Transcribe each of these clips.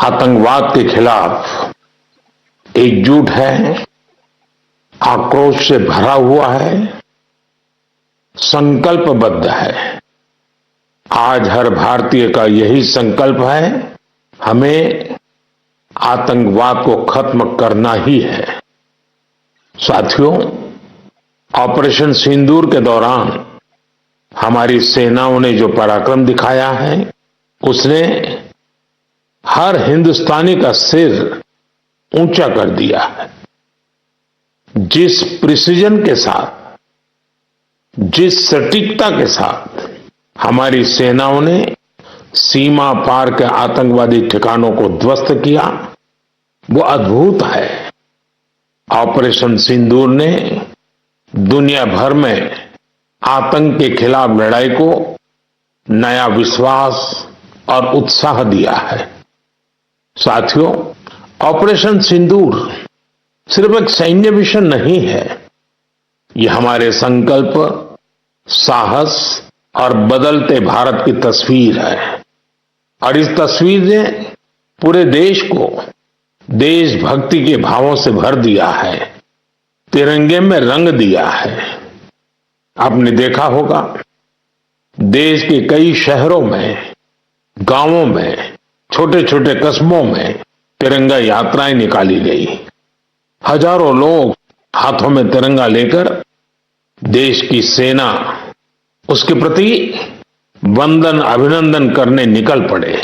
आतंकवाद के खिलाफ एकजुट है, आक्रोश से भरा हुआ है, संकल्पबद्ध है। आज हर भारतीय का यही संकल्प है, हमें आतंकवाद को खत्म करना ही है। साथियों, ऑपरेशन सिंदूर के दौरान हमारी सेनाओं ने जो पराक्रम दिखाया है, उसने हर हिंदुस्तानी का सिर ऊंचा कर दिया है। जिस प्रिसीजन के साथ, जिस सटीकता के साथ हमारी सेनाओं ने सीमा पार के आतंकवादी ठिकानों को ध्वस्त किया, वो अद्भुत है। ऑपरेशन सिंदूर ने दुनिया भर में आतंक के खिलाफ लड़ाई को नया विश्वास और उत्साह दिया है। साथियों, ऑपरेशन सिंदूर सिर्फ एक सैन्य मिशन नहीं है, ये हमारे संकल्प, साहस और बदलते भारत की तस्वीर है। और इस तस्वीर ने पूरे देश को देशभक्ति के भावों से भर दिया है, तिरंगे में रंग दिया है। आपने देखा होगा, देश के कई शहरों में, गांवों में, छोटे छोटे कस्बों में तिरंगा यात्राएं निकाली गई। हजारों लोग हाथों में तिरंगा लेकर देश की सेना, उसके प्रति वंदन अभिनंदन करने निकल पड़े।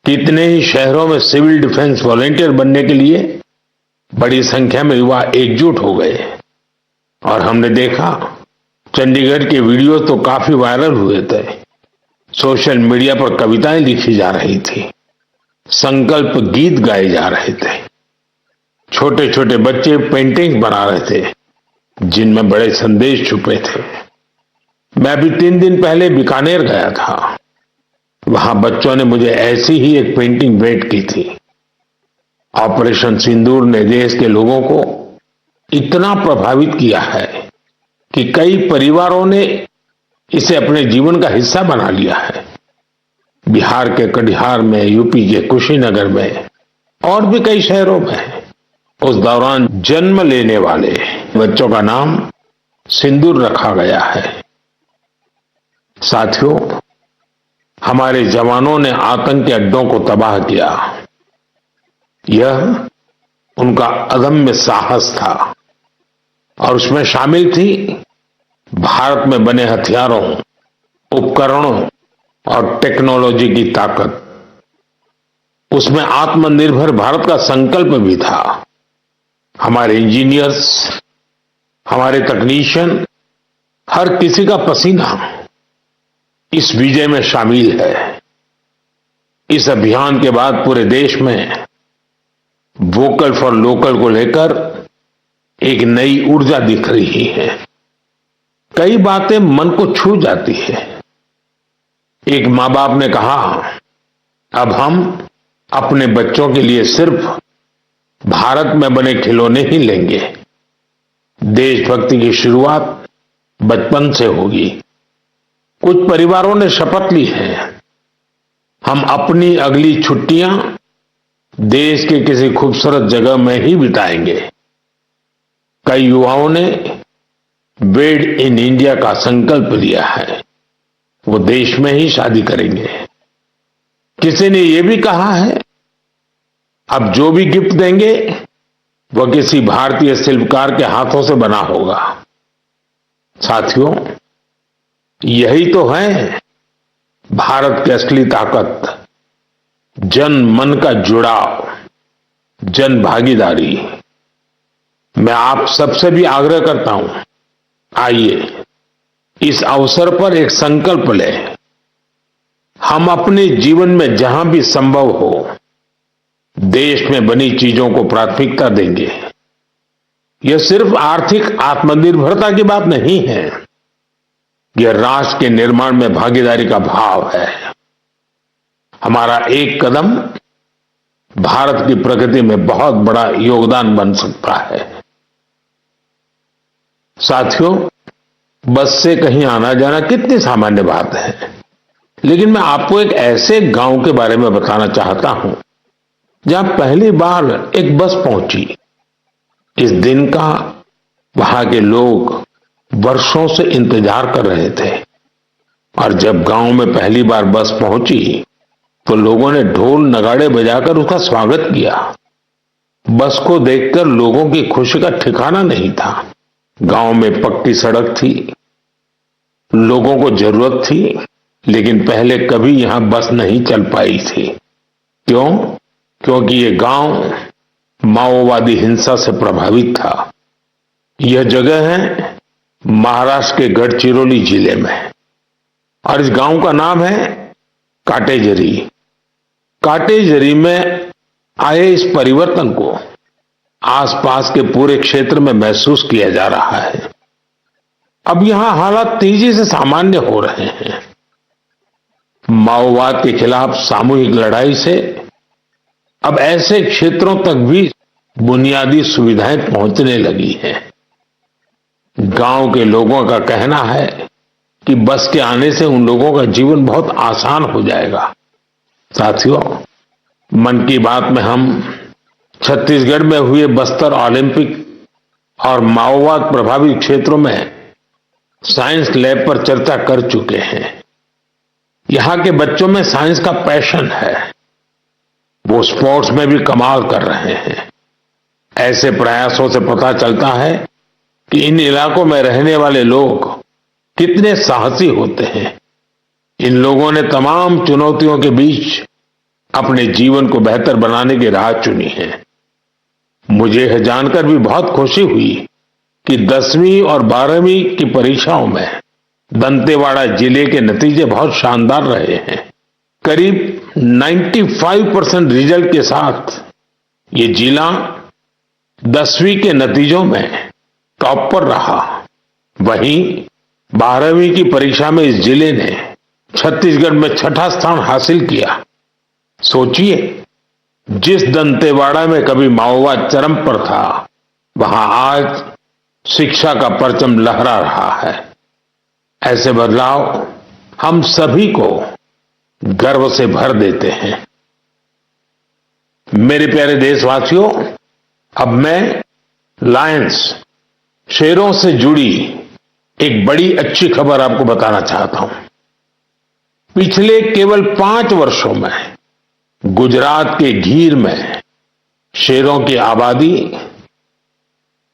कितने ही शहरों में सिविल डिफेंस वॉलेंटियर बनने के लिए बड़ी संख्या में युवा एकजुट हो गए। और हमने देखा, चंडीगढ़ के वीडियो तो काफी वायरल हुए थे। सोशल मीडिया पर कविताएं लिखी जा रही थी, संकल्प गीत गाए जा रहे थे, छोटे छोटे बच्चे पेंटिंग बना रहे थे जिनमें बड़े संदेश छुपे थे। मैं अभी 3 दिन पहले बीकानेर गया था, वहां बच्चों ने मुझे ऐसी ही एक पेंटिंग भेंट की थी। ऑपरेशन सिंदूर ने देश के लोगों को इतना प्रभावित किया है कि कई परिवारों ने इसे अपने जीवन का हिस्सा बना लिया है। बिहार के कटिहार में, यूपी के कुशीनगर में और भी कई शहरों में उस दौरान जन्म लेने वाले बच्चों का नाम सिंदूर रखा गया है। साथियों, हमारे जवानों ने आतंक के अड्डों को तबाह किया। यह उनका अदम्य साहस था और उसमें शामिल थी भारत में बने हथियारों, उपकरणों और टेक्नोलॉजी की ताकत। उसमें आत्मनिर्भर भारत का संकल्प भी था। हमारे इंजीनियर्स, हमारे तकनीशियन, हर किसी का पसीना इस विजय में शामिल है। इस अभियान के बाद पूरे देश में वोकल फॉर लोकल को लेकर एक नई ऊर्जा दिख रही है। कई बातें मन को छू जाती है। एक मां बाप ने कहा, अब हम अपने बच्चों के लिए सिर्फ भारत में बने खिलौने ही लेंगे। देशभक्ति की शुरुआत बचपन से होगी। कुछ परिवारों ने शपथ ली है, हम अपनी अगली छुट्टियां देश के किसी खूबसूरत जगह में ही बिताएंगे। कई युवाओं ने मेड इन इंडिया का संकल्प लिया है, वो देश में ही शादी करेंगे। किसी ने यह भी कहा है, अब जो भी गिफ्ट देंगे वह किसी भारतीय शिल्पकार के हाथों से बना होगा। साथियों, यही तो है भारत की असली ताकत, जन मन का जुड़ाव, जन भागीदारी। मैं आप सबसे भी आग्रह करता हूं, आइए इस अवसर पर एक संकल्प लें। हम अपने जीवन में जहां भी संभव हो देश में बनी चीजों को प्राथमिकता देंगे। यह सिर्फ आर्थिक आत्मनिर्भरता की बात नहीं है, यह राष्ट्र के निर्माण में भागीदारी का भाव है। हमारा एक कदम भारत की प्रगति में बहुत बड़ा योगदान बन सकता है। साथियों, बस से कहीं आना जाना कितनी सामान्य बात है, लेकिन मैं आपको एक ऐसे गांव के बारे में बताना चाहता हूं जहां पहली बार एक बस पहुंची। इस दिन का वहां के लोग वर्षों से इंतजार कर रहे थे और जब गांव में पहली बार बस पहुंची तो लोगों ने ढोल नगाड़े बजाकर उसका स्वागत किया। बस को देखकर लोगों की खुशी का ठिकाना नहीं था। गांव में पक्की सड़क थी, लोगों को जरूरत थी, लेकिन पहले कभी यहां बस नहीं चल पाई थी। क्यों? क्योंकि ये गांव माओवादी हिंसा से प्रभावित था। यह जगह है महाराष्ट्र के गढ़चिरौली जिले में और इस गांव का नाम है काटेजरी। काटेजरी में आए इस परिवर्तन को आसपास के पूरे क्षेत्र में महसूस किया जा रहा है। अब यहां हालात तेजी से सामान्य हो रहे हैं। माओवाद के खिलाफ सामूहिक लड़ाई से अब ऐसे क्षेत्रों तक भी बुनियादी सुविधाएं पहुंचने लगी हैं। गांव के लोगों का कहना है कि बस के आने से उन लोगों का जीवन बहुत आसान हो जाएगा। साथियों, मन की बात में हम छत्तीसगढ़ में हुए बस्तर ओलंपिक और माओवाद प्रभावित क्षेत्रों में साइंस लैब पर चर्चा कर चुके हैं। यहां के बच्चों में साइंस का पैशन है, वो स्पोर्ट्स में भी कमाल कर रहे हैं। ऐसे प्रयासों से पता चलता है कि इन इलाकों में रहने वाले लोग कितने साहसी होते हैं। इन लोगों ने तमाम चुनौतियों के बीच अपने जीवन को बेहतर बनाने की राह चुनी है। मुझे यह जानकर भी बहुत खुशी हुई कि 10वीं और 12वीं की परीक्षाओं में दंतेवाड़ा जिले के नतीजे बहुत शानदार रहे हैं। करीब 95% रिजल्ट के साथ ये जिला 10वीं के नतीजों में टॉप पर रहा। वहीं 12वीं की परीक्षा में इस जिले ने छत्तीसगढ़ में छठा स्थान हासिल किया। सोचिए, जिस दंतेवाड़ा में कभी माओवाद चरम पर था, वहां आज शिक्षा का परचम लहरा रहा है। ऐसे बदलाव हम सभी को गर्व से भर देते हैं। मेरे प्यारे देशवासियों, अब मैं लायंस, शेरों से जुड़ी एक बड़ी अच्छी खबर आपको बताना चाहता हूं। पिछले केवल 5 वर्षों में गुजरात के गीर में शेरों की आबादी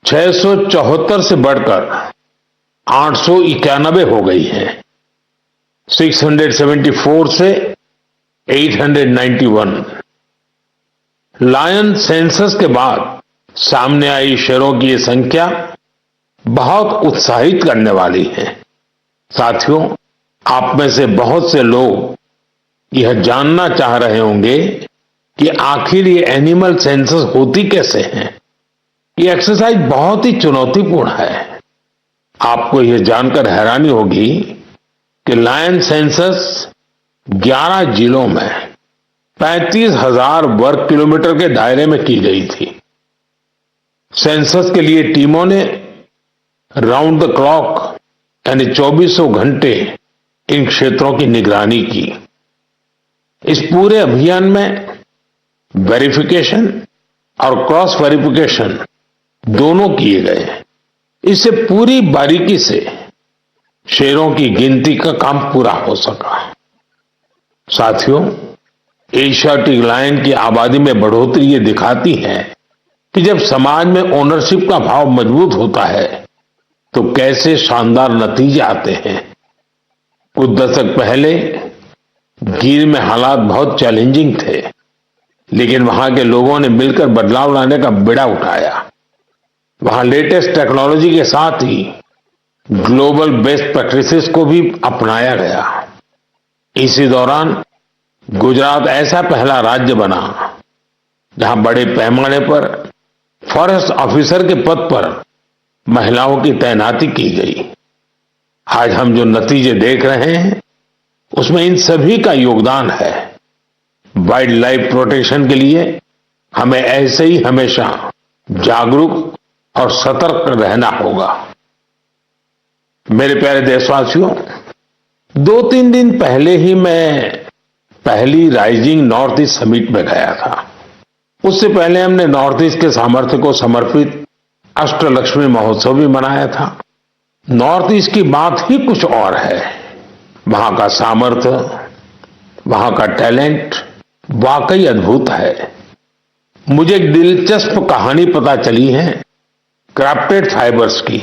674 से बढ़कर 891 हो गई है। 674 से 891। लायन सेंसस के बाद सामने आई शेरों की ये संख्या बहुत उत्साहित करने वाली है। साथियों, आप में से बहुत से लोग यह जानना चाह रहे होंगे कि आखिर ये एनिमल सेंसस होती कैसे हैं। ये एक्सरसाइज बहुत ही चुनौतीपूर्ण है। आपको यह जानकर हैरानी होगी कि लायन सेंसस 11 जिलों में 35,000 वर्ग किलोमीटर के दायरे में की गई थी। सेंसस के लिए टीमों ने राउंड द क्लॉक यानी 2400 घंटे इन क्षेत्रों की निगरानी की। इस पूरे अभियान में वेरिफिकेशन और क्रॉस वेरिफिकेशन दोनों किए गए। इससे पूरी बारीकी से शेरों की गिनती का काम पूरा हो सका। साथियों, एशियाटिक लायन की आबादी में बढ़ोतरी ये दिखाती है कि जब समाज में ओनरशिप का भाव मजबूत होता है तो कैसे शानदार नतीजे आते हैं। कुछ दशक पहले गीर में हालात बहुत चैलेंजिंग थे, लेकिन वहां के लोगों ने मिलकर बदलाव लाने का बीड़ा उठाया। वहां लेटेस्ट टेक्नोलॉजी के साथ ही ग्लोबल बेस्ट प्रैक्टिसेस को भी अपनाया गया। इसी दौरान गुजरात ऐसा पहला राज्य बना जहां बड़े पैमाने पर फॉरेस्ट ऑफिसर के पद पर महिलाओं की तैनाती की गई। आज हम जो नतीजे देख रहे हैं उसमें इन सभी का योगदान है। वाइल्ड लाइफ प्रोटेक्शन के लिए हमें ऐसे ही हमेशा जागरूक और सतर्क रहना होगा। मेरे प्यारे देशवासियों, 2-3 दिन पहले ही मैं पहली राइजिंग नॉर्थ ईस्ट समिट में गया था। उससे पहले हमने नॉर्थ ईस्ट के सामर्थ्य को समर्पित अष्टलक्ष्मी महोत्सव भी मनाया था। नॉर्थ ईस्ट की बात ही कुछ और है। वहां का सामर्थ्य, वहां का टैलेंट वाकई अद्भुत है। मुझे एक दिलचस्प कहानी पता चली है क्राफ्टेड फाइबर्स की।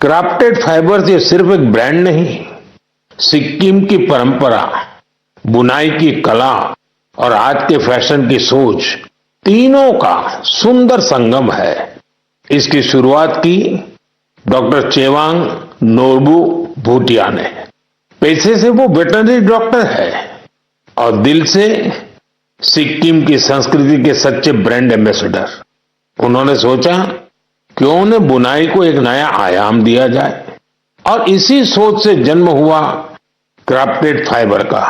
क्राफ्टेड फाइबर्स ये सिर्फ एक ब्रांड नहीं, सिक्किम की परंपरा, बुनाई की कला और आज के फैशन की सोच, तीनों का सुंदर संगम है। इसकी शुरुआत की डॉक्टर चेवांग नोरबू भूटिया ने। पैसे से वो वेटरनरी डॉक्टर है और दिल से सिक्किम की संस्कृति के सच्चे ब्रांड एम्बेसडर। उन्होंने सोचा क्यों न बुनाई को एक नया आयाम दिया जाए और इसी सोच से जन्म हुआ क्राफ्टेड फाइबर का।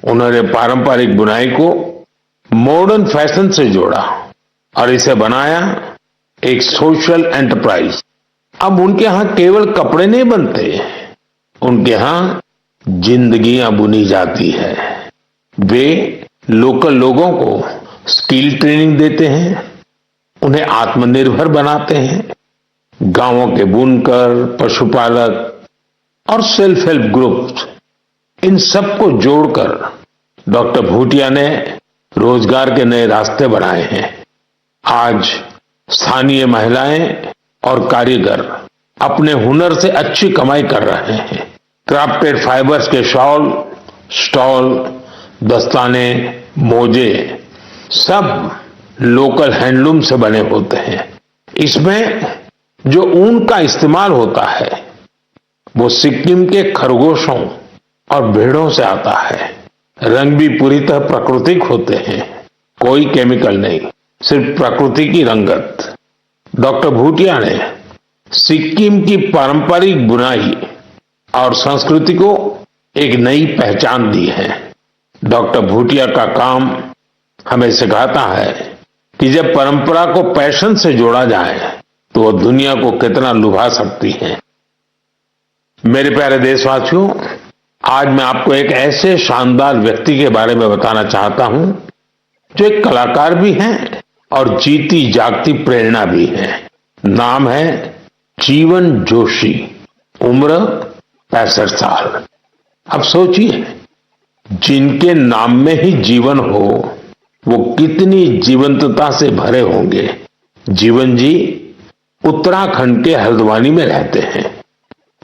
उन्होंने पारंपरिक बुनाई को मॉडर्न फैशन से जोड़ा और इसे बनाया एक सोशल एंटरप्राइज। अब उनके यहां केवल कपड़े नहीं बनते, उनके यहां जिंदगियां बुनी जाती है। वे लोकल लोगों को स्किल ट्रेनिंग देते हैं, उन्हें आत्मनिर्भर बनाते हैं। गांवों के बुनकर, पशुपालक और सेल्फ हेल्प ग्रुप्स, इन सबको जोड़कर डॉक्टर भूटिया ने रोजगार के नए रास्ते बनाए हैं। आज स्थानीय महिलाएं और कारीगर अपने हुनर से अच्छी कमाई कर रहे हैं। क्राफ्टेड फाइबर्स के शॉल, स्टॉल, दस्ताने, मोजे सब लोकल हैंडलूम से बने होते हैं। इसमें जो ऊन का इस्तेमाल होता है वो सिक्किम के खरगोशों और भेड़ों से आता है। रंग भी पूरी तरह प्राकृतिक होते हैं, कोई केमिकल नहीं, सिर्फ प्रकृति की रंगत। डॉक्टर भूटिया ने सिक्किम की पारंपरिक बुनाई और संस्कृति को एक नई पहचान दी है। डॉक्टर भूटिया का काम हमें सिखाता है कि जब परंपरा को पैशन से जोड़ा जाए तो वो दुनिया को कितना लुभा सकती है। मेरे प्यारे देशवासियों, आज मैं आपको एक ऐसे शानदार व्यक्ति के बारे में बताना चाहता हूं जो एक कलाकार भी हैं और जीती जागती प्रेरणा भी है। नाम है जीवन जोशी, उम्र 65 साल। अब सोचिए, जिनके नाम में ही जीवन हो वो कितनी जीवंतता से भरे होंगे। जीवन जी उत्तराखंड के हल्द्वानी में रहते हैं।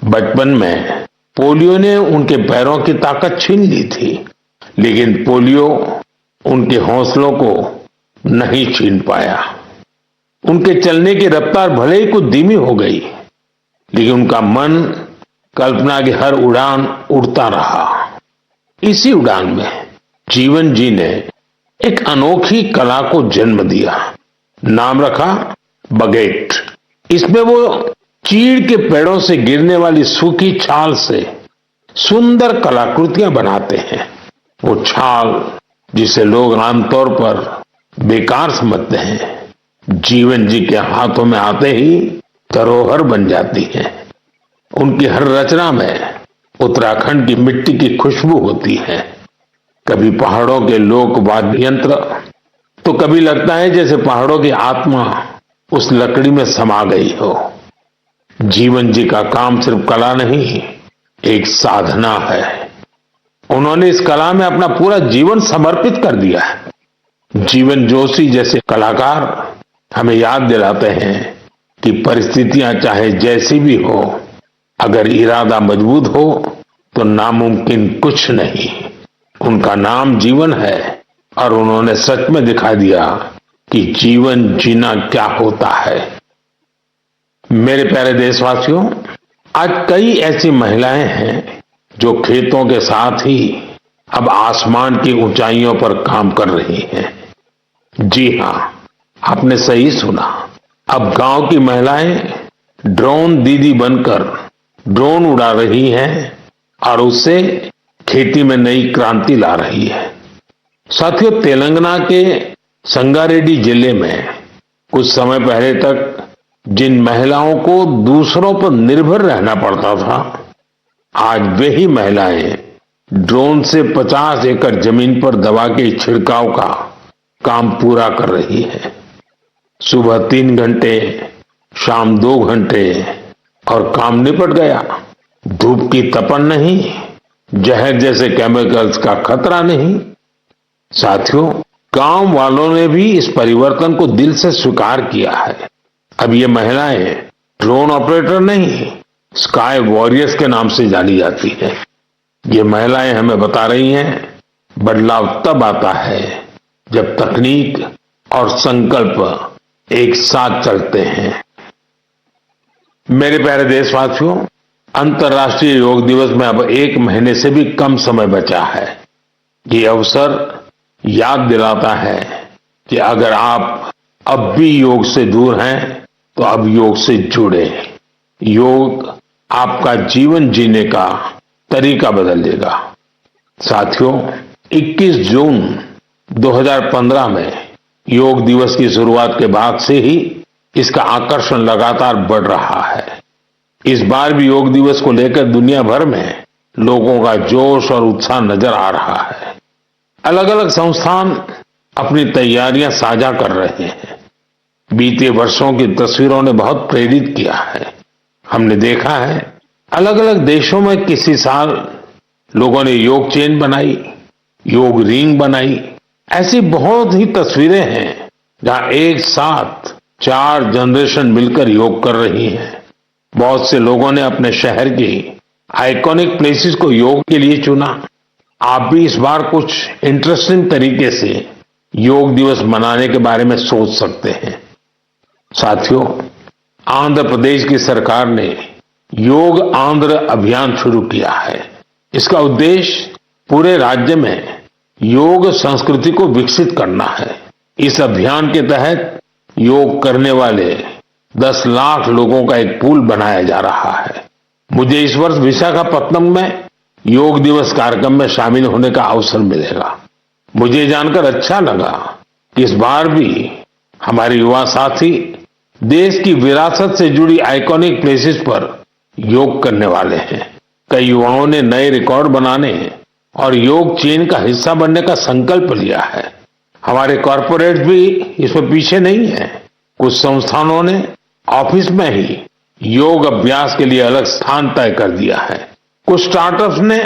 बचपन में पोलियो ने उनके पैरों की ताकत छीन ली थी, लेकिन पोलियो उनके हौसलों को नहीं छीन पाया। उनके चलने की रफ्तार भले ही कुछ धीमी हो गई, लेकिन उनका मन कल्पना की हर उड़ान उड़ता रहा। इसी उड़ान में जीवन जी ने एक अनोखी कला को जन्म दिया। नाम रखा बगेट। इसमें वो चीड़ के पेड़ों से गिरने वाली सूखी छाल से सुंदर कलाकृतियां बनाते हैं। वो छाल जिसे लोग आमतौर पर बेकार समझते हैं, जीवन जी के हाथों में आते ही धरोहर बन जाती है। उनकी हर रचना में उत्तराखंड की मिट्टी की खुशबू होती है। कभी पहाड़ों के लोक वाद्य यंत्र, तो कभी लगता है जैसे पहाड़ों की आत्मा उस लकड़ी में समा गई हो। जीवन जी का काम सिर्फ कला नहीं, एक साधना है। उन्होंने इस कला में अपना पूरा जीवन समर्पित कर दिया है। जीवन जोशी जैसे कलाकार हमें याद दिलाते हैं कि परिस्थितियां चाहे जैसी भी हो, अगर इरादा मजबूत हो तो नामुमकिन कुछ नहीं। उनका नाम जीवन है और उन्होंने सच में दिखा दिया कि जीवन जीना क्या होता है। मेरे प्यारे देशवासियों, आज कई ऐसी महिलाएं हैं जो खेतों के साथ ही अब आसमान की ऊंचाइयों पर काम कर रही हैं। जी हां, आपने सही सुना। अब गांव की महिलाएं ड्रोन दीदी बनकर ड्रोन उड़ा रही हैं और उससे खेती में नई क्रांति ला रही है। साथियों, तेलंगाना के संगारेड्डी जिले में कुछ समय पहले तक जिन महिलाओं को दूसरों पर निर्भर रहना पड़ता था, आज वे ही महिलाएं ड्रोन से 50 एकड़ जमीन पर दवा के छिड़काव का काम पूरा कर रही है। सुबह 3 घंटे, शाम 2 घंटे और काम निपट गया। धूप की तपन नहीं, जहर जैसे केमिकल्स का खतरा नहीं। साथियों, गांव वालों ने भी इस परिवर्तन को दिल से स्वीकार किया है। अब ये महिलाएं ड्रोन ऑपरेटर नहीं, स्काई वॉरियर्स के नाम से जानी जाती है। ये महिलाएं हमें बता रही हैं, बदलाव तब आता है जब तकनीक और संकल्प एक साथ चलते हैं। मेरे प्यारे देशवासियों, अंतर्राष्ट्रीय योग दिवस में अब 1 महीने से भी कम समय बचा है। ये अवसर याद दिलाता है कि अगर आप अब भी योग से दूर हैं, तो अब योग से जुड़े। योग आपका जीवन जीने का तरीका बदल देगा। साथियों, 21 जून 2015 में योग दिवस की शुरुआत के बाद से ही इसका आकर्षण लगातार बढ़ रहा है। इस बार भी योग दिवस को लेकर दुनिया भर में लोगों का जोश और उत्साह नजर आ रहा है। अलग अलग संस्थान अपनी तैयारियां साझा कर रहे हैं। बीते वर्षों की तस्वीरों ने बहुत प्रेरित किया है। हमने देखा है, अलग अलग देशों में किसी साल लोगों ने योग चेन बनाई, योग रिंग बनाई। ऐसी बहुत ही तस्वीरें हैं जहां एक साथ 4 जनरेशन मिलकर योग कर रही हैं। बहुत से लोगों ने अपने शहर की आइकॉनिक प्लेसेस को योग के लिए चुना। आप भी इस बार कुछ इंटरेस्टिंग तरीके से योग दिवस मनाने के बारे में सोच सकते हैं। साथियों, आंध्र प्रदेश की सरकार ने योग आंध्र अभियान शुरू किया है। इसका उद्देश्य पूरे राज्य में योग संस्कृति को विकसित करना है। इस अभियान के तहत योग करने वाले 10 लाख लोगों का एक पूल बनाया जा रहा है। मुझे इस वर्ष विशाखापत्तनम में योग दिवस कार्यक्रम में शामिल होने का अवसर मिलेगा। मुझे जानकर अच्छा लगा कि इस बार भी हमारे युवा साथी देश की विरासत से जुड़ी आइकॉनिक प्लेसेस पर योग करने वाले हैं। कई युवाओं ने नए रिकॉर्ड बनाने और योग चेन का हिस्सा बनने का संकल्प लिया है। हमारे कॉरपोरेट भी इसमें पीछे नहीं है। कुछ संस्थानों ने ऑफिस में ही योग अभ्यास के लिए अलग स्थान तय कर दिया है। कुछ स्टार्टअप्स ने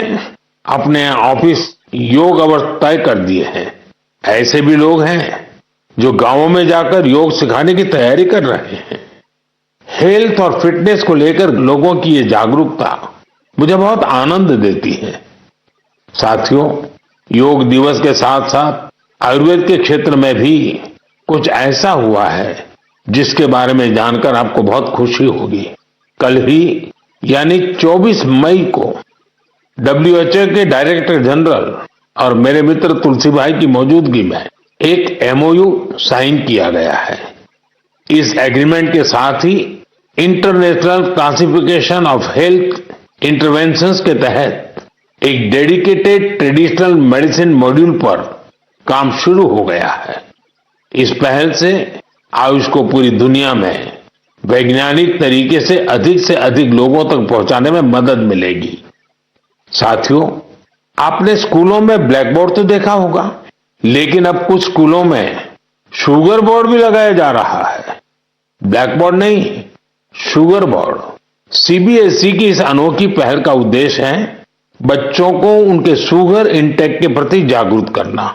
अपने ऑफिस योग अवर्स तय कर दिए हैं। ऐसे भी लोग हैं जो गांवों में जाकर योग सिखाने की तैयारी कर रहे हैं। हेल्थ और फिटनेस को लेकर लोगों की ये जागरूकता मुझे बहुत आनंद देती है। साथियों, योग दिवस के साथ साथ आयुर्वेद के क्षेत्र में भी कुछ ऐसा हुआ है जिसके बारे में जानकर आपको बहुत खुशी होगी। कल ही यानी 24 मई को WHO के डायरेक्टर जनरल और मेरे मित्र तुलसी भाई की मौजूदगी में एक MOU साइन किया गया है। इस एग्रीमेंट के साथ ही international classification of health interventions के तहत एक डेडिकेटेड ट्रेडिशनल मेडिसिन मॉड्यूल पर काम शुरू हो गया है। इस पहल से आयुष को पूरी दुनिया में वैज्ञानिक तरीके से अधिक लोगों तक पहुंचाने में मदद मिलेगी। साथियों, आपने स्कूलों में ब्लैक बोर्ड तो देखा होगा, लेकिन अब कुछ स्कूलों में शुगर बोर्ड भी लगाया जा रहा है। ब्लैक बोर्ड नहीं, शुगर बोर्ड। CBSE की इस अनोखी पहल का उद्देश्य है बच्चों को उनके शुगर इंटेक के प्रति जागरूक करना।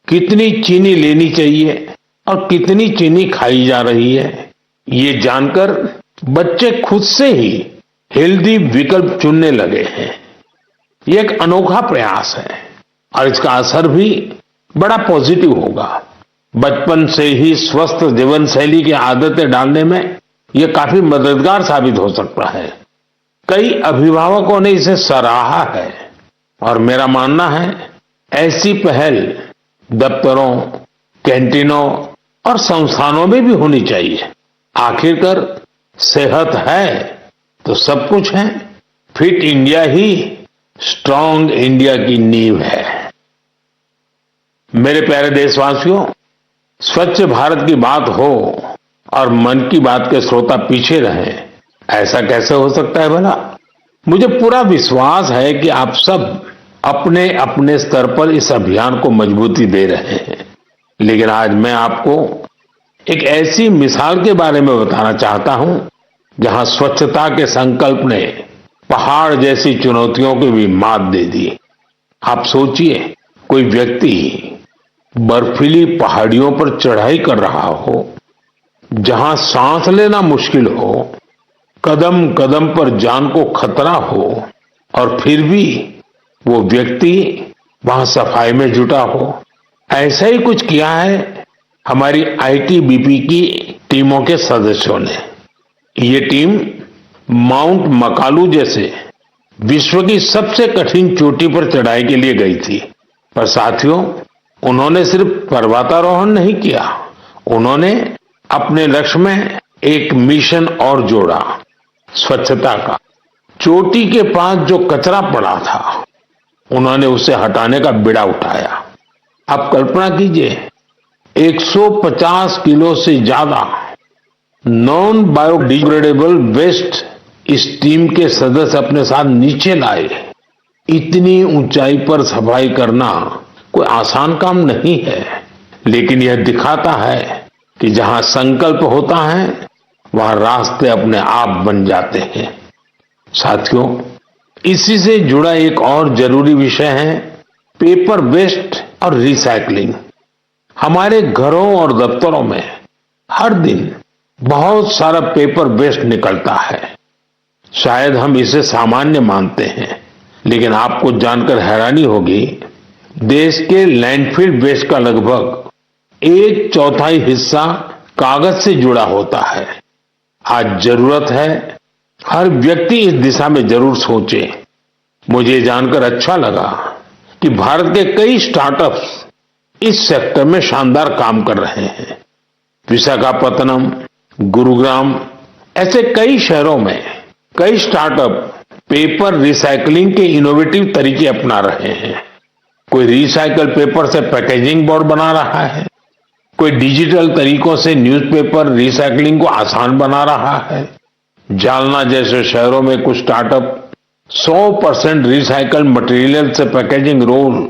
कितनी चीनी लेनी चाहिए और कितनी चीनी खाई जा रही है, ये जानकर बच्चे खुद से ही हेल्दी विकल्प चुनने लगे हैं। ये एक अनोखा प्रयास है और इसका असर भी बड़ा पॉजिटिव होगा। बचपन से ही स्वस्थ जीवन शैली की आदतें डालने में ये काफी मददगार साबित हो सकता है। कई अभिभावकों ने इसे सराहा है और मेरा मानना है ऐसी पहल दफ्तरों, कैंटीनों और संस्थानों में भी होनी चाहिए। आखिरकार सेहत है तो सब कुछ है। फिट इंडिया ही स्ट्रांग इंडिया की नींव है। मेरे प्यारे देशवासियों, स्वच्छ भारत की बात हो और मन की बात के श्रोता पीछे रहें, ऐसा कैसे हो सकता है भला? मुझे पूरा विश्वास है कि आप सब अपने अपने स्तर पर इस अभियान को मजबूती दे रहे हैं। लेकिन आज मैं आपको एक ऐसी मिसाल के बारे में बताना चाहता हूं जहां स्वच्छता के संकल्प ने पहाड़ जैसी चुनौतियों को भी मात दे दी। आप सोचिए, कोई व्यक्ति बर्फीली पहाड़ियों पर चढ़ाई कर रहा हो, जहां सांस लेना मुश्किल हो, कदम कदम पर जान को खतरा हो, और फिर भी वो व्यक्ति वहां सफाई में जुटा हो। ऐसा ही कुछ किया है हमारी आईटीबीपी की टीमों के सदस्यों ने। ये टीम माउंट मकालू जैसे विश्व की सबसे कठिन चोटी पर चढ़ाई के लिए गई थी। पर साथियों, उन्होंने सिर्फ पर्वतारोहण नहीं किया, उन्होंने अपने लक्ष्य में एक मिशन और जोड़ा, स्वच्छता का। चोटी के पास जो कचरा पड़ा था, उन्होंने उसे हटाने का बीड़ा उठाया। आप कल्पना कीजिए, 150 किलो से ज्यादा नॉन बायोडिग्रेडेबल वेस्ट इस टीम के सदस्य अपने साथ नीचे लाए। इतनी ऊंचाई पर सफाई करना कोई आसान काम नहीं है, लेकिन यह दिखाता है कि जहां संकल्प होता है वहां रास्ते अपने आप बन जाते हैं। साथियों, इसी से जुड़ा एक और जरूरी विषय है पेपर वेस्ट और रिसाइकलिंग। हमारे घरों और दफ्तरों में हर दिन बहुत सारा पेपर वेस्ट निकलता है। शायद हम इसे सामान्य मानते हैं, लेकिन आपको जानकर हैरानी होगी, देश के लैंडफिल वेस्ट का लगभग 1/4 हिस्सा कागज से जुड़ा होता है। आज जरूरत है हर व्यक्ति इस दिशा में जरूर सोचे। मुझे जानकर अच्छा लगा कि भारत के कई स्टार्टअप्स इस सेक्टर में शानदार काम कर रहे हैं। विशाखापत्तनम, गुरुग्राम ऐसे कई शहरों में कई स्टार्टअप पेपर रिसाइकलिंग के इनोवेटिव तरीके अपना रहे हैं। कोई रिसाइकल पेपर से पैकेजिंग बोर्ड बना रहा है, कोई डिजिटल तरीकों से न्यूज़पेपर रिसाइकलिंग को आसान बना रहा है। जालना जैसे शहरों में कुछ स्टार्टअप 100% रिसाइकल मटेरियल से पैकेजिंग रोल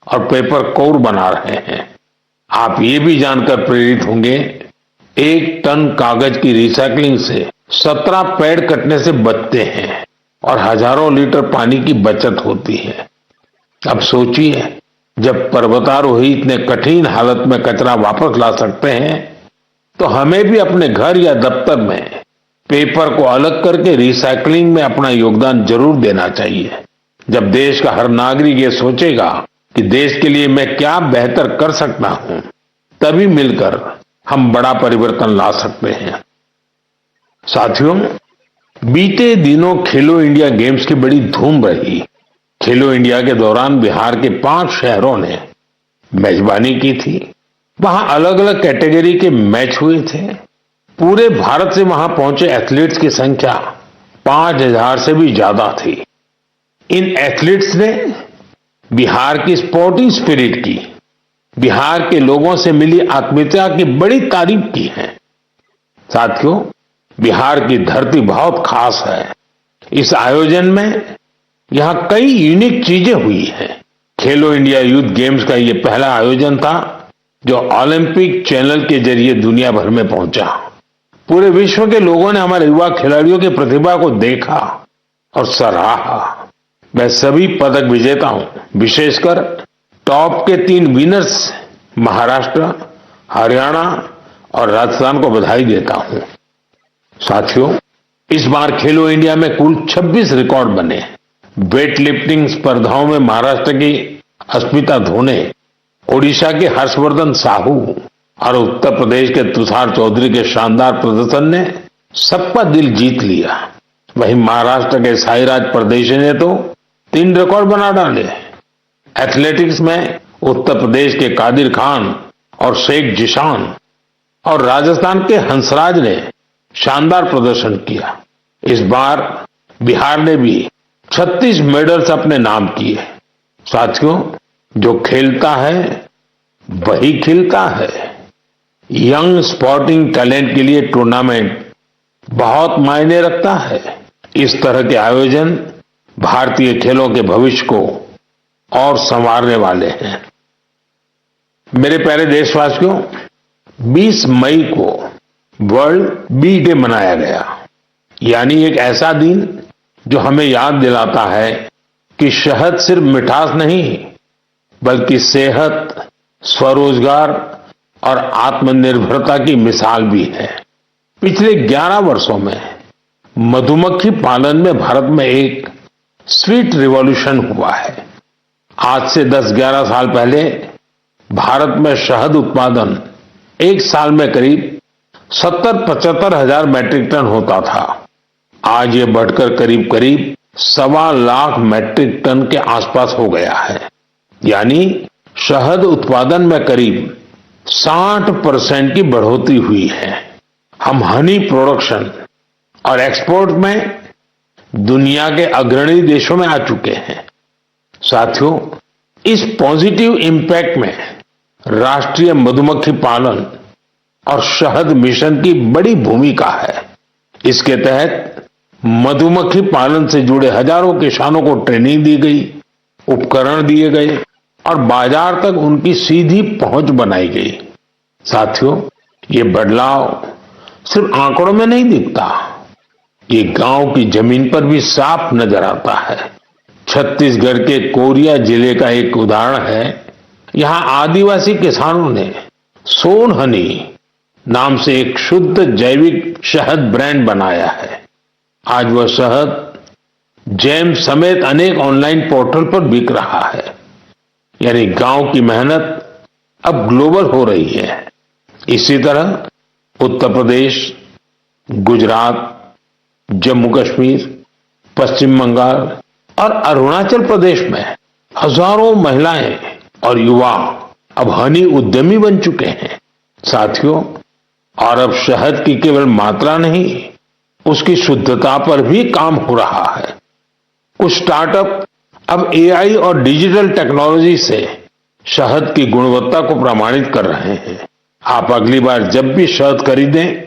और पेपर कोर बना रहे हैं। आप ये भी जानकर प्रेरित होंगे, 1 टन कागज की रिसाइकलिंग से 17 पेड़ कटने से बचते हैं और हजारों लीटर पानी की बचत होती है। अब सोचिए, जब पर्वतारोही इतने कठिन हालत में कचरा वापस ला सकते हैं, तो हमें भी अपने घर या दफ्तर में पेपर को अलग करके रिसाइकलिंग में अपना योगदान जरूर देना चाहिए। जब देश का हर नागरिक ये सोचेगा कि देश के लिए मैं क्या बेहतर कर सकता हूं, तभी मिलकर हम बड़ा परिवर्तन ला सकते हैं। साथियों, बीते दिनों खेलो इंडिया गेम्स की बड़ी धूम रही। खेलो इंडिया के दौरान बिहार के 5 शहरों ने मेजबानी की थी। वहां अलग अलग कैटेगरी के मैच हुए थे। पूरे भारत से वहां पहुंचे एथलीट्स की संख्या 5000 से भी ज्यादा थी। इन एथलीट्स ने बिहार की स्पोर्टिंग स्पिरिट की, बिहार के लोगों से मिली आत्मीयता की बड़ी तारीफ की है। साथियों, बिहार की धरती बहुत खास है। इस आयोजन में यहां कई यूनिक चीजें हुई हैं। खेलो इंडिया यूथ गेम्स का ये पहला आयोजन था जो ओलंपिक चैनल के जरिए दुनिया भर में पहुंचा। पूरे विश्व के लोगों ने हमारे युवा खिलाड़ियों की प्रतिभा को देखा और सराहा। मैं सभी पदक विजेताओं, विशेषकर टॉप के 3 विनर्स महाराष्ट्र, हरियाणा और राजस्थान को बधाई देता हूं। साथियों, इस बार खेलो इंडिया में कुल 26 रिकॉर्ड बने। वेट लिफ्टिंग स्पर्धाओं में महाराष्ट्र की अस्मिता धोने, ओडिशा के हर्षवर्धन साहू और उत्तर प्रदेश के तुषार चौधरी के शानदार प्रदर्शन ने सबका दिल जीत लिया। वहीं महाराष्ट्र के साईराज परदेशी ने तो 3 रिकॉर्ड बना डाले। एथलेटिक्स में उत्तर प्रदेश के कादिर खान और शेख जिशान और राजस्थान के हंसराज ने शानदार प्रदर्शन किया। इस बार बिहार ने भी 36 मेडल्स अपने नाम किए। साथियों, जो खेलता है वही खिलता है। यंग स्पोर्टिंग टैलेंट के लिए टूर्नामेंट बहुत मायने रखता है। इस तरह के आयोजन भारतीय खेलों के भविष्य को और संवारने वाले हैं। मेरे प्यारे देशवासियों, 20 मई को वर्ल्ड बी डे मनाया गया। यानी एक ऐसा दिन जो हमें याद दिलाता है कि शहद सिर्फ मिठास नहीं बल्कि सेहत, स्वरोजगार और आत्मनिर्भरता की मिसाल भी है। पिछले 11 वर्षों में मधुमक्खी पालन में भारत में एक स्वीट रिवॉल्यूशन हुआ है। आज से 10-11 साल पहले भारत में शहद उत्पादन एक साल में करीब 70-75 हजार मैट्रिक टन होता था। आज ये बढ़कर करीब 1.25 लाख मैट्रिक टन के आसपास हो गया है। यानी शहद उत्पादन में करीब 60% की बढ़ोतरी हुई है। हम हनी प्रोडक्शन और एक्सपोर्ट में दुनिया के अग्रणी देशों में आ चुके हैं। साथियों, इस पॉजिटिव इंपैक्ट में राष्ट्रीय मधुमक्खी पालन और शहद मिशन की बड़ी भूमिका है। इसके तहत मधुमक्खी पालन से जुड़े हजारों किसानों को ट्रेनिंग दी गई, उपकरण दिए गए और बाजार तक उनकी सीधी पहुंच बनाई गई। साथियों, ये बदलाव सिर्फ आंकड़ों में नहीं दिखता, ये गांव की जमीन पर भी साफ नजर आता है। छत्तीसगढ़ के कोरिया जिले का एक उदाहरण है। यहां आदिवासी किसानों ने सोन हनी नाम से एक शुद्ध जैविक शहद ब्रांड बनाया है। आज वह शहद जैम समेत अनेक ऑनलाइन पोर्टल पर बिक रहा है। यानी गांव की मेहनत अब ग्लोबल हो रही है। इसी तरह उत्तर प्रदेश, गुजरात, जम्मू कश्मीर, पश्चिम बंगाल और अरुणाचल प्रदेश में हजारों महिलाएं और युवा अब हनी उद्यमी बन चुके हैं। साथियों, और अब शहद की केवल मात्रा नहीं, उसकी शुद्धता पर भी काम हो रहा है। कुछ स्टार्टअप अब एआई और डिजिटल टेक्नोलॉजी से शहद की गुणवत्ता को प्रमाणित कर रहे हैं। आप अगली बार जब भी शहद खरीदें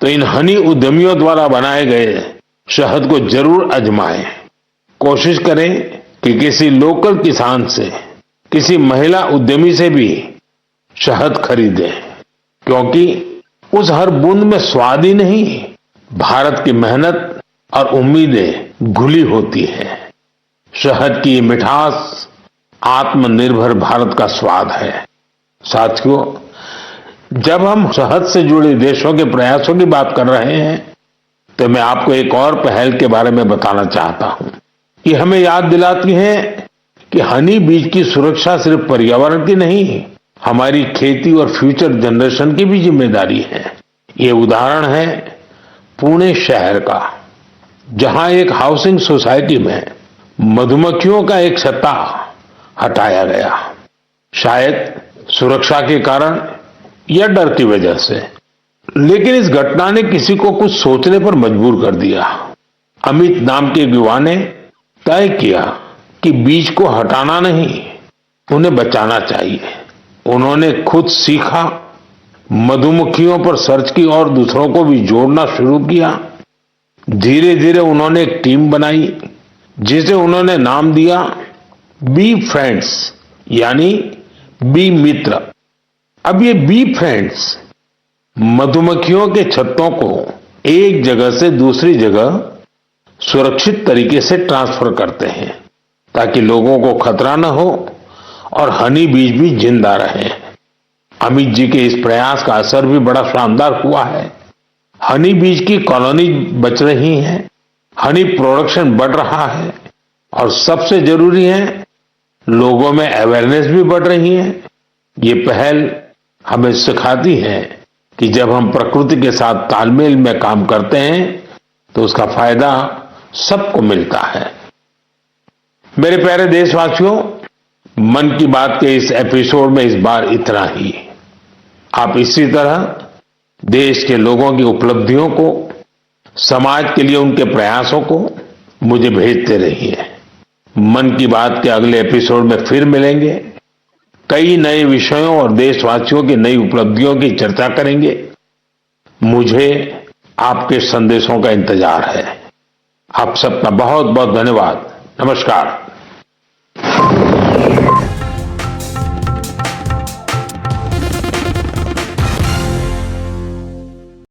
तो इन हनी उद्यमियों द्वारा बनाए गए शहद को जरूर आजमाएं। कोशिश करें कि किसी लोकल किसान से, किसी महिला उद्यमी से भी शहद खरीदें, क्योंकि उस हर बूंद में स्वाद ही नहीं, भारत की मेहनत और उम्मीदें घुली होती हैं। शहद की मिठास आत्मनिर्भर भारत का स्वाद है। साथियों, जब हम शहद से जुड़े देशों के प्रयासों की बात कर रहे हैं तो मैं आपको एक और पहल के बारे में बताना चाहता हूं। ये हमें याद दिलाती है कि हनी बीज की सुरक्षा सिर्फ पर्यावरण की नहीं, हमारी खेती और फ्यूचर जनरेशन की भी जिम्मेदारी है। ये उदाहरण है पुणे शहर का, जहां एक हाउसिंग सोसाइटी में मधुमक्खियों का एक छत्ता हटाया गया। शायद सुरक्षा के कारण या डर की वजह से, लेकिन इस घटना ने किसी को कुछ सोचने पर मजबूर कर दिया। अमित नाम के युवा ने तय किया कि बीज को हटाना नहीं, उन्हें बचाना चाहिए। उन्होंने खुद सीखा, मधुमक्खियों पर सर्च की और दूसरों को भी जोड़ना शुरू किया। धीरे धीरे उन्होंने एक टीम बनाई जिसे उन्होंने नाम दिया बी फ्रेंड्स, यानी बी मित्र। अब ये बी फ्रेंड्स मधुमक्खियों के छत्तों को एक जगह से दूसरी जगह सुरक्षित तरीके से ट्रांसफर करते हैं ताकि लोगों को खतरा न हो और हनी बीज भी जिंदा रहे। अमित जी के इस प्रयास का असर भी बड़ा शानदार हुआ है। हनी बीज की कॉलोनी बच रही है, हनी प्रोडक्शन बढ़ रहा है और सबसे जरूरी है, लोगों में अवेयरनेस भी बढ़ रही है। ये पहल हमें सिखाती है कि जब हम प्रकृति के साथ तालमेल में काम करते हैं तो उसका फायदा सबको मिलता है। मेरे प्यारे देशवासियों, मन की बात के इस एपिसोड में इस बार इतना ही। आप इसी तरह देश के लोगों की उपलब्धियों को, समाज के लिए उनके प्रयासों को मुझे भेजते रहिए। मन की बात के अगले एपिसोड में फिर मिलेंगे। कई नए विषयों और देशवासियों की नई उपलब्धियों की चर्चा करेंगे। मुझे आपके संदेशों का इंतजार है। आप सबका बहुत बहुत धन्यवाद। नमस्कार।